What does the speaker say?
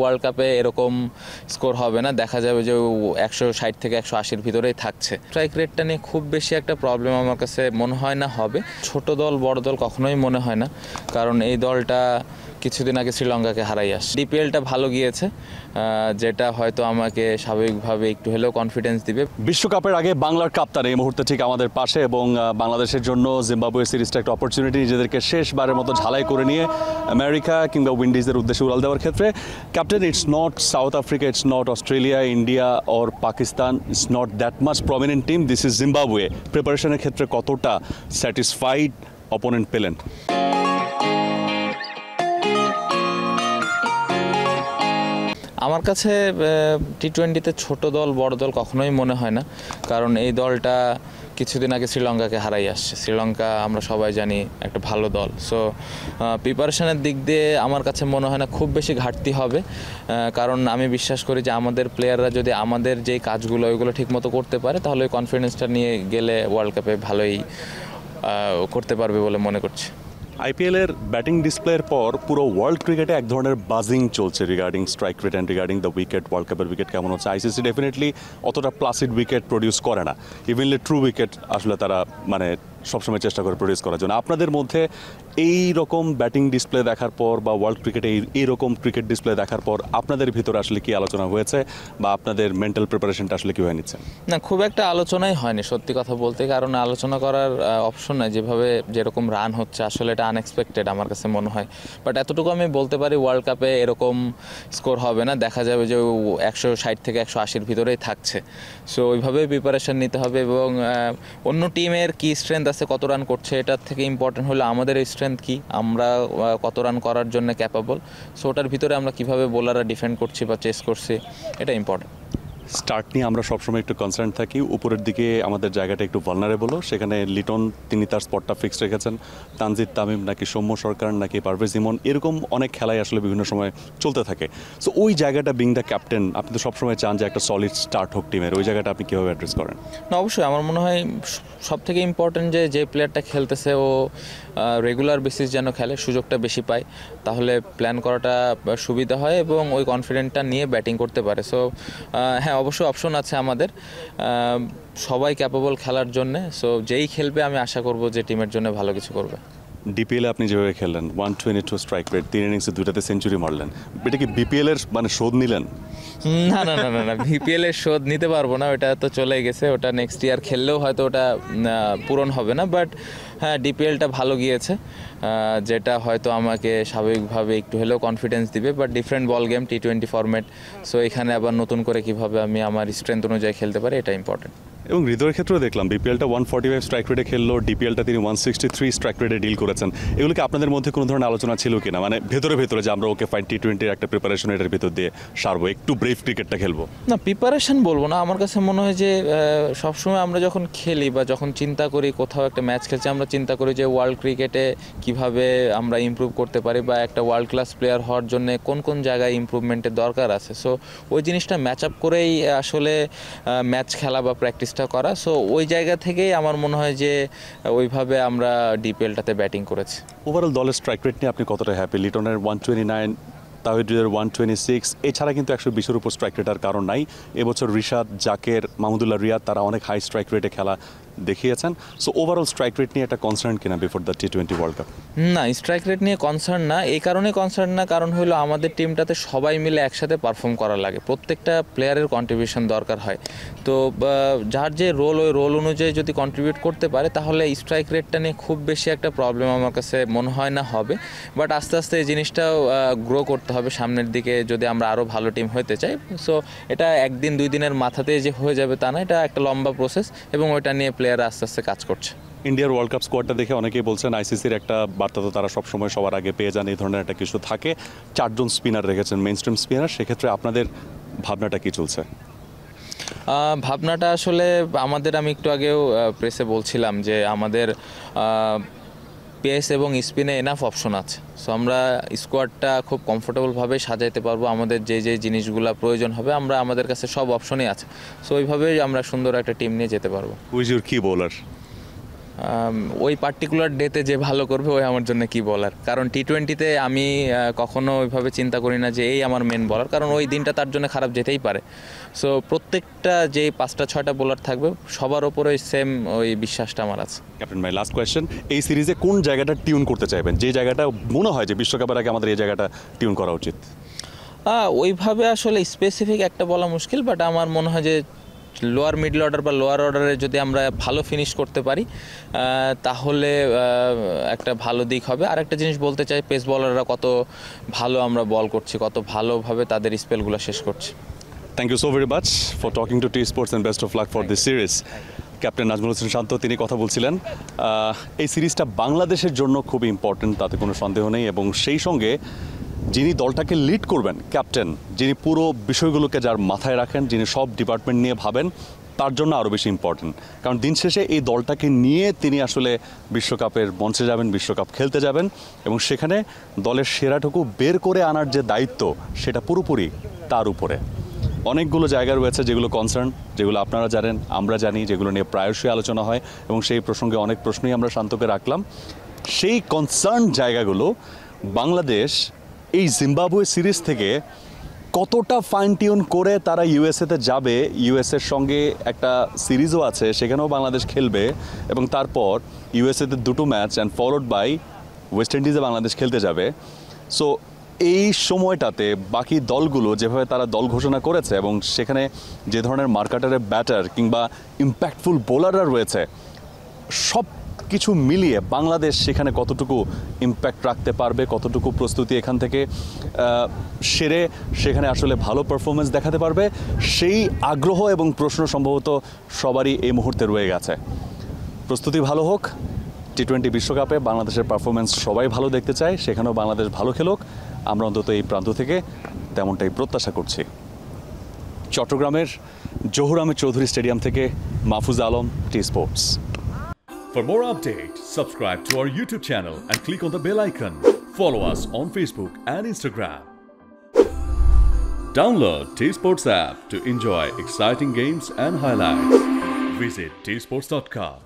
World কাপে এরকম score হবে না, দেখা যাবে যে 160 থেকে 180-র ভিতরেই থাকছে। স্ট্রাইক রেটটা নিয়ে খুব বেশি একটা প্রবলেম আমার কাছে মনে হয় না হবে। ছোট দল বড় দল কখনোই মনে হয় না, কারণ এই দলটা কিছুদিন আগে শ্রীলঙ্কাকে হারাই আসে। ডিপিএলটা ভালো গিয়েছে, যেটা হয়তো আমাকে স্বাভাবিকভাবে একটু হলেও কনফিডেন্স দিবে। বিশ্বকাপের আগে বাংলার কাপ্তান এই মুহূর্তে ঠিক আমাদের পাশে, এবং বাংলাদেশের জন্য জিম্বাবুয়ে সিরিজটা একটা অপরচুনিটি, নিজেদেরকে শেষবারের মতো ঝালাই করে নিয়ে আমেরিকা কিংবা উইন্ডিজের উদ্দেশ্যে উড়াল দেওয়ার ক্ষেত্রে। Captain, it's not South Africa, it's not Australia, India or Pakistan, it's not that much prominent team, this is Zimbabwe. প্রিপারেশনের ক্ষেত্রে কতটা স্যাটিসফাইড অপোনেন্ট পেলেন? আমার কাছে টি-20তে ছোট দল বড় দল কখনোই মনে হয় না, কারণ এই দলটা কিছুদিন আগে শ্রীলঙ্কাকে হারাই আসছে। শ্রীলঙ্কা আমরা সবাই জানি একটা ভালো দল। সো প্রিপারেশনের দিক দিয়ে আমার কাছে মনে হয় না খুব বেশি ঘাটতি হবে, কারণ আমি বিশ্বাস করি যে আমাদের প্লেয়াররা যদি আমাদের যেই কাজগুলো ওইগুলো ঠিকমতো করতে পারে, তাহলে ওই কনফিডেন্সটা নিয়ে গেলে ওয়ার্ল্ড কাপে ভালোই করতে পারবে বলে মনে করছি। আইপিএলের ব্যাটিং ডিসপ্লের পর পুরো ওয়ার্ল্ড ক্রিকেটে এক ধরনের বাজিং চলছে regarding strike rate and regarding the wicket. World কাপের উইকেট কেমন হচ্ছে? আইসিসি ডেফিনেটলি অতটা প্লাসিড উইকেট প্রডিউস করে না, ইভেনলি ট্রু উইকেট আসলে তারা সবসময় চেষ্টা করে প্রডিউস করার জন্য। আপনাদের মধ্যে এই রকম ব্যাটিং ডিসপ্লে দেখার পর বা ওয়ার্ল্ড ক্রিকেটে এইরকম ক্রিকেট ডিসপ্লে দেখার পর আপনাদের ভিতরে আসলে কি আলোচনা হয়েছে, বা আপনাদের মেন্টাল প্রিপারেশনটা আসলে কীভাবে নিচ্ছেন? না, খুব একটা আলোচনাই হয়নি সত্যি কথা বলতে, কারণ আলোচনা করার অপশন নাই। যেরকম রান হচ্ছে আসলে এটা আনএক্সপেক্টেড আমার কাছে মনে হয়। বাট এতটুকু আমি বলতে পারি, ওয়ার্ল্ড কাপে এরকম স্কোর হবে না, দেখা যাবে যে 160 থেকে 180-র ভিতরেই থাকছে। সো ওইভাবেই প্রিপারেশন নিতে হবে, এবং অন্য টিমের কি স্ট্রেংথ আছে, কত রান করছে, এটার থেকে ইম্পর্টেন্ট হলো আমাদের স্ট্রেংথ কি, আমরা কত রান করার জন্য ক্যাপাবল। সো ওটার ভিতরে আমরা কিভাবে বোলাররা ডিফেন্ড করছি বা চেস করছি, এটা ইম্পর্টেন্ট। স্টার্ট নিয়ে আমরা সবসময় একটু কনসার্ন থাকি। উপরের দিকে আমাদের জায়গাটা একটু ভালনারেবলও, সেখানে লিটন তিনি তার স্পটটা ফিক্সড রেখেছেন। তানজিদ তামিম নাকি সৌম্য সরকার নাকি পারভেজ ইমন, এরকম অনেক খেলাই আসলে বিভিন্ন সময় চলতে থাকে। সো ওই জায়গাটা বিং দ্য ক্যাপ্টেন, আপনি তো সবসময় চান যে একটা সলিড স্টার্ট হোক টিমের, ওই জায়গাটা আপনি কীভাবে অ্যাড্রেস করেন? না, অবশ্যই আমার মনে হয় সব থেকে ইম্পর্টেন্ট যে প্লেয়ারটা খেলতেছে ও রেগুলার বেসিস যেন খেলে, সুযোগটা বেশি পায়, তাহলে প্ল্যান করাটা সুবিধা হয় এবং ওই কনফিডেন্টটা নিয়ে ব্যাটিং করতে পারে। সো হ্যাঁ, অবশ্যই অপশন আছে আমাদের, সবাই ক্যাপেবল খেলার জন্যে। সো যেই খেলবে আমি আশা করব যে টিমের জন্য ভালো কিছু করবে। ডিপিএলে আপনি যেভাবে খেললেন 122 স্ট্রাইক রেট, 3 ইনিংসে 2টাতে সেঞ্চুরি মারলেন, এটা কি বিপিএলের শোধ নিলেন? না না না না না, বিপিএল এর শোধ নিতে পারবো না, ওটা তো চলে গেছে, ওটা নেক্সট ইয়ার খেললেও হয়তো ওটা পূরণ হবে না। বাট হ্যাঁ, ডিপিএলটা ভালো গিয়েছে, যেটা হয়তো আমাকে স্বাভাবিকভাবে একটু হলেও কনফিডেন্স দিবে। বাট ডিফারেন্ট বল গেম, টি-20 ফরম্যাট, সো এখানে আবার নতুন করে কিভাবে আমি আমার স্ট্রেংথ অনুযায়ী খেলতে পারি, এটা ইম্পর্টেন্ট। এবং হৃদয়ের ক্ষেত্রেও দেখলাম বিপিএলটা 145 স্ট্রাইক রেটে খেললো, ডিপিএলটা তিনি 163 স্ট্রাইক রেটে ডিল করেছেন। এগুলো কি আপনাদের মধ্যে কোনো ধরনের আলোচনা ছিল কিনা, ভেতরে যে আমরা ওকে ফাইন টি-20 একটা প্রিপারেশন এটার ভিতর দিয়ে সারবো, একটু ব্রেভ ক্রিকেটটা খেলবো? না, প্রিপারেশন বলবো না, আমার কাছে মনে হয় যে সবসময় আমরা যখন খেলি বা যখন চিন্তা করি কোথাও একটা ম্যাচ খেলছি, আমরা চিন্তা করি যে ওয়ার্ল্ড ক্রিকেটে কিভাবে আমরা ইমপ্রুভ করতে পারি, বা একটা ওয়ার্ল্ড ক্লাস প্লেয়ার হওয়ার জন্য কোন কোন জায়গায় ইমপ্রুভমেন্টের দরকার আছে। সো ওই জিনিসটা ম্যাচ আপ করেই আসলে ম্যাচ খেলা বা প্র্যাকটিসটা করা। সো ওই জায়গা থেকেই আমার মনে হয় যে ওইভাবে আমরা ডিপিএলটাতে ব্যাটিং করেছি। ওভারঅল দলের স্ট্রাইক রেট নিয়ে আপনি কতটা হ্যাপি? লিটনের 129, তাহিদের 126, এছাড়া কিন্তু 120-এর উপর স্ট্রাইক রেটার কারণ নাই। এবছর রিশাদ, জাকের, মাহমুদুল্লাহ রিয়াদ তারা অনেক হাই স্ট্রাইক রেটে খেলা দেখিয়েছেন। সো ওভারঅল স্ট্রাইক রেট নিয়ে একটা কনসার্ন কিনা বিফোর দ্য টি-20 ওয়ার্ল্ড কাপ? না, স্ট্রাইক রেট নিয়ে কনসার্ন না, এই কারণে কনসার্ন না, কারণ হলো আমাদের টিমটাতে সবাই মিলে একসাথে পারফর্ম করা লাগে, প্রত্যেকটা প্লেয়ারের কন্ট্রিবিউশন দরকার হয়। তো যার যে রোল, ওই রোল অনুযায়ী যদি কন্ট্রিবিউট করতে পারে, তাহলে স্ট্রাইক রেটটা নিয়ে খুব বেশি একটা প্রবলেম আমার কাছে মনে হয় না হবে। বাট আস্তে আস্তে এই জিনিসটাও গ্রো করতে হবে সামনের দিকে, যদি আমরা আরও ভালো টিম হতে চাই। সো এটা একদিন 2 দিনের মাথাতে যে হয়ে যাবে তা না, এটা একটা লম্বা প্রসেস, এবং ওইটা নিয়ে প্লেয়াররা আস্তে আস্তে কাজ করছে। ইন্ডিয়ার ওয়ার্ল্ড কাপ স্কোয়াডটা দেখে অনেকেই বলছেন আইসিসির একটা বার্তা তো তারা সবসময় সবার আগে পেয়ে যান, এই ধরনের একটা কিছু থাকে। 4 জন স্পিনার রেখেছেন, মেইন স্ট্রিম স্পিনার, সেক্ষেত্রে আপনাদের ভাবনাটা কি চলছে? ভাবনাটা আসলে আমাদের, আমি একটু আগেও প্রেসে বলছিলাম যে আমাদের পেস এবং স্পিনে এনাফ অপশন আছে। সো আমরা স্কোয়াডটা খুব কমফোর্টেবলভাবে সাজাইতে পারবো, আমাদের যে জিনিসগুলো প্রয়োজন হবে আমরা, আমাদের কাছে সব অপশনই আছে। সো ওইভাবেই আমরা সুন্দর একটা টিম নিয়ে যেতে পারবো। হু ইজ ইউর কি বোলার? ওই পার্টিকুলার ডেতে যে ভালো করবে ওই আমার জন্য কি বলার, কারণ টি-20তে আমি কখনো ওইভাবে চিন্তা করি না যে এই আমার মেন বলার, কারণ ওই দিনটা তার জন্য খারাপ যেতেই পারে। সো প্রত্যেকটা যেই 5-6টা বোলার থাকবে সবার ওপরে সেম ওই বিশ্বাসটা আমার আছে। ক্যাপ্টেন মাই লাস্ট কোয়েশ্চেন, এই সিরিজে কোন জায়গাটা টিউন করতে চাইবেন, যে জায়গাটা মনে হয় যে বিশ্বকাপের আগে আমাদের এই জায়গাটা টিউন করা উচিত? ওইভাবে আসলে স্পেসিফিক একটা বলা মুশকিল, বাট আমার মনে হয় যে লোয়ার মিডল অর্ডার বা লোয়ার অর্ডারে যদি আমরা ভালো ফিনিশ করতে পারি তাহলে একটা ভালো দিক হবে। আর একটা জিনিস বলতে চাই, পেস বলাররা কত ভালো আমরা বল করছি, কত ভালোভাবে তাদের স্পেলগুলো শেষ করছি। Thank you so very much for talking to T Sports and best of luck for this series. Captain Najmul Hossain Shanto তিনি কথা বলছিলেন। এই সিরিজটা বাংলাদেশের জন্য খুবই ইম্পর্টেন্ট, তাতে কোনো সন্দেহ নেই, এবং সেই সঙ্গে যিনি দলটাকে লিড করবেন, ক্যাপ্টেন, যিনি পুরো বিষয়গুলোকে যার মাথায় রাখেন, যিনি সব ডিপার্টমেন্ট নিয়ে ভাবেন, তার জন্য আরও বেশি ইম্পর্টেন্ট। কারণ দিন শেষে এই দলটাকে নিয়ে তিনি আসলে বিশ্বকাপের মঞ্চে যাবেন, বিশ্বকাপ খেলতে যাবেন, এবং সেখানে দলের সেরাটুকু বের করে আনার যে দায়িত্ব সেটা পুরোপুরি তার উপরে। অনেকগুলো জায়গা রয়েছে যেগুলো কনসার্ন, যেগুলো আপনারা জানেন, আমরা জানি, যেগুলো নিয়ে প্রায়শই আলোচনা হয়, এবং সেই প্রসঙ্গে অনেক প্রশ্নই আমরা শান্তকে রাখলাম। সেই কনসার্ন জায়গাগুলো বাংলাদেশ এই জিম্বাবুয়ে সিরিজ থেকে কতটা ফাইন টিউন করে তারা ইউএসএতে যাবে, ইউএসএর সঙ্গে একটা সিরিজও আছে, সেখানেও বাংলাদেশ খেলবে, এবং তারপর ইউএসএতে 2টো match and followed by West ইন্ডিজে বাংলাদেশ খেলতে যাবে। সো এই সময়টাতে বাকি দলগুলো যেভাবে তারা দল ঘোষণা করেছে, এবং সেখানে যে ধরনের মার্কাটারের ব্যাটার কিংবা ইম্প্যাক্টফুল বোলাররা রয়েছে, সব কিছু মিলিয়ে বাংলাদেশ সেখানে কতটুকু ইম্প্যাক্ট রাখতে পারবে, কতটুকু প্রস্তুতি এখান থেকে সেরে সেখানে আসলে ভালো পারফরমেন্স দেখাতে পারবে, সেই আগ্রহ এবং প্রশ্ন সম্ভবত সবারই এই মুহূর্তে রয়ে গেছে। প্রস্তুতি ভালো হোক, টি-20 বিশ্বকাপে বাংলাদেশের পারফরমেন্স সবাই ভালো দেখতে চায়, সেখানেও বাংলাদেশ ভালো খেলুক, আমরা অন্তত এই প্রান্ত থেকে তেমনটাই প্রত্যাশা করছি। চট্টগ্রামের জহুর আহমেদ চৌধুরী স্টেডিয়াম থেকে Mahfuz Alam, T Sports. For more updates, subscribe to our YouTube channel and click on the bell icon. Follow us on Facebook and Instagram. Download T Sports app to enjoy exciting games and highlights. Visit tsports.com.